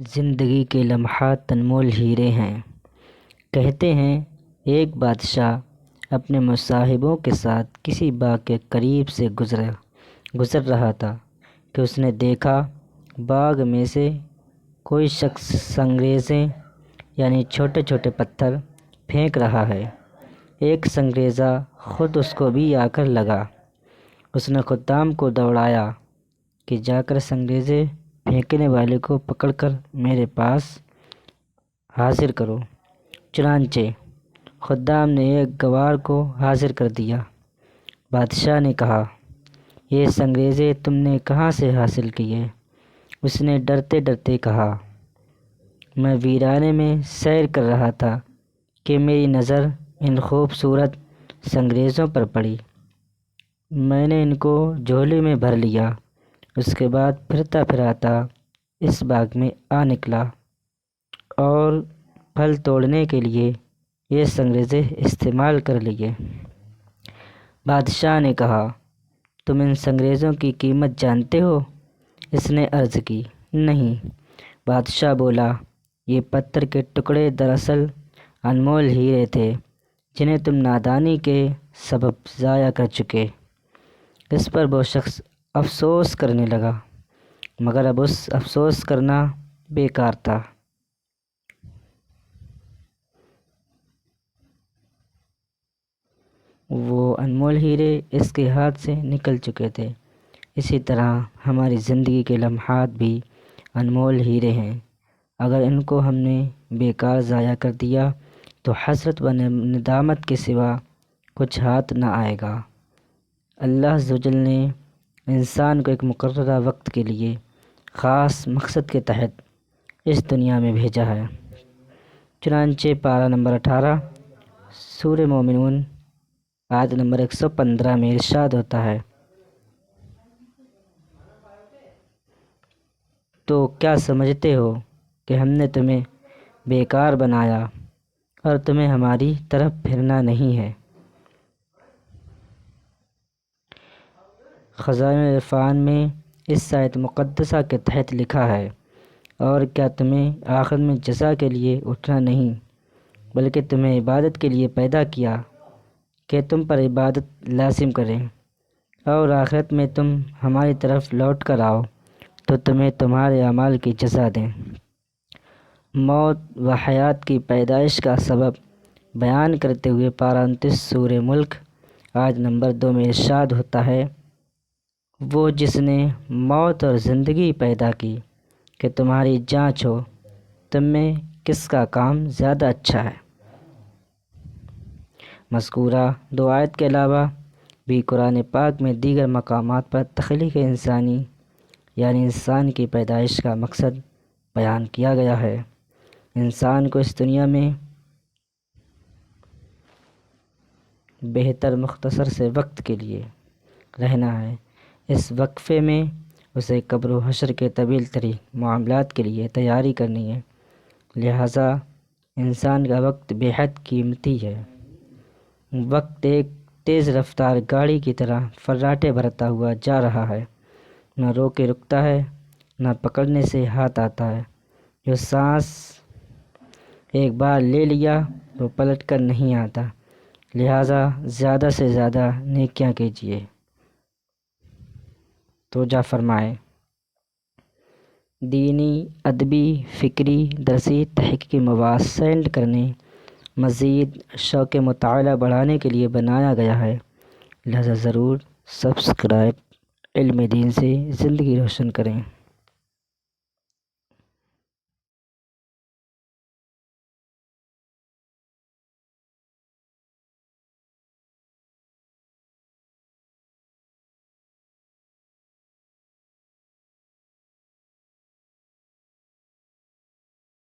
زندگی کے لمحات انمول ہیرے ہیں۔ کہتے ہیں ایک بادشاہ اپنے مصاحبوں کے ساتھ کسی باغ کے قریب سے گزر رہا تھا کہ اس نے دیکھا باغ میں سے کوئی شخص سنگریزیں یعنی چھوٹے چھوٹے پتھر پھینک رہا ہے۔ ایک سنگریزہ خود اس کو بھی آ کر لگا۔ اس نے خدام کو دوڑایا کہ جا کر سنگریزے پھینکنے والے کو پکڑ کر میرے پاس حاضر کرو۔ چنانچہ خدام نے ایک گوار کو حاضر کر دیا۔ بادشاہ نے کہا، یہ سنگریزے تم نے کہاں سے حاصل کیے؟ اس نے ڈرتے ڈرتے کہا، میں ویرانے میں سیر کر رہا تھا کہ میری نظر ان خوبصورت سنگریزوں پر پڑی۔ میں نے ان کو جھولے میں بھر لیا۔ اس کے بعد پھرتا پھراتا اس باغ میں آ نکلا اور پھل توڑنے کے لیے یہ سنگریزے استعمال کر لیے۔ بادشاہ نے کہا، تم ان سنگریزوں کی قیمت جانتے ہو؟ اس نے عرض کی، نہیں۔ بادشاہ بولا، یہ پتھر کے ٹکڑے دراصل انمول ہیرے تھے جنہیں تم نادانی کے سبب ضائع کر چکے۔ اس پر وہ شخص افسوس کرنے لگا، مگر اب اس افسوس کرنا بیکار تھا۔ وہ انمول ہیرے اس کے ہاتھ سے نکل چکے تھے۔ اسی طرح ہماری زندگی کے لمحات بھی انمول ہیرے ہیں۔ اگر ان کو ہم نے بیکار ضائع کر دیا تو حسرت و ندامت کے سوا کچھ ہاتھ نہ آئے گا۔ اللہ عز و جل نے انسان کو ایک مقررہ وقت کے لیے خاص مقصد کے تحت اس دنیا میں بھیجا ہے۔ چنانچہ پارہ نمبر 18 سورہ مومنون آیت نمبر 115 میں ارشاد ہوتا ہے، تو کیا سمجھتے ہو کہ ہم نے تمہیں بیکار بنایا اور تمہیں ہماری طرف پھرنا نہیں ہے؟ خزائن عرفان میں اس آیت مقدسہ کے تحت لکھا ہے، اور کیا تمہیں آخرت میں جزا کے لیے اٹھنا نہیں بلکہ تمہیں عبادت کے لیے پیدا کیا کہ تم پر عبادت لازم کریں، اور آخرت میں تم ہماری طرف لوٹ کر آؤ تو تمہیں تمہارے اعمال کی جزا دیں۔ موت و حیات کی پیدائش کا سبب بیان کرتے ہوئے پارہ 29 سورہ ملک آیت نمبر 2 میں ارشاد ہوتا ہے، وہ جس نے موت اور زندگی پیدا کی کہ تمہاری جانچ ہو تم میں کس کا کام زیادہ اچھا ہے۔ مذکورہ دو آیت کے علاوہ بھی قرآن پاک میں دیگر مقامات پر تخلیق انسانی یعنی انسان کی پیدائش کا مقصد بیان کیا گیا ہے۔ انسان کو اس دنیا میں بہتر مختصر سے وقت کے لیے رہنا ہے۔ اس وقفے میں اسے قبر و حشر کے طویل ترین معاملات کے لیے تیاری کرنی ہے، لہٰذا انسان کا وقت بے حد قیمتی ہے۔ وقت ایک تیز رفتار گاڑی کی طرح فراٹے بھرتا ہوا جا رہا ہے، نہ روکے رکتا ہے، نہ پکڑنے سے ہاتھ آتا ہے۔ جو سانس ایک بار لے لیا وہ پلٹ کر نہیں آتا، لہٰذا زیادہ سے زیادہ نیکیاں کیجیے۔ توجہ فرمائیں، دینی، ادبی، فکری، درسی، تحقیقی مواد سینڈ کرنے، مزید شوق مطالعہ بڑھانے کے لیے بنایا گیا ہے، لہٰذا ضرور سبسکرائب، علم دین سے زندگی روشن کریں۔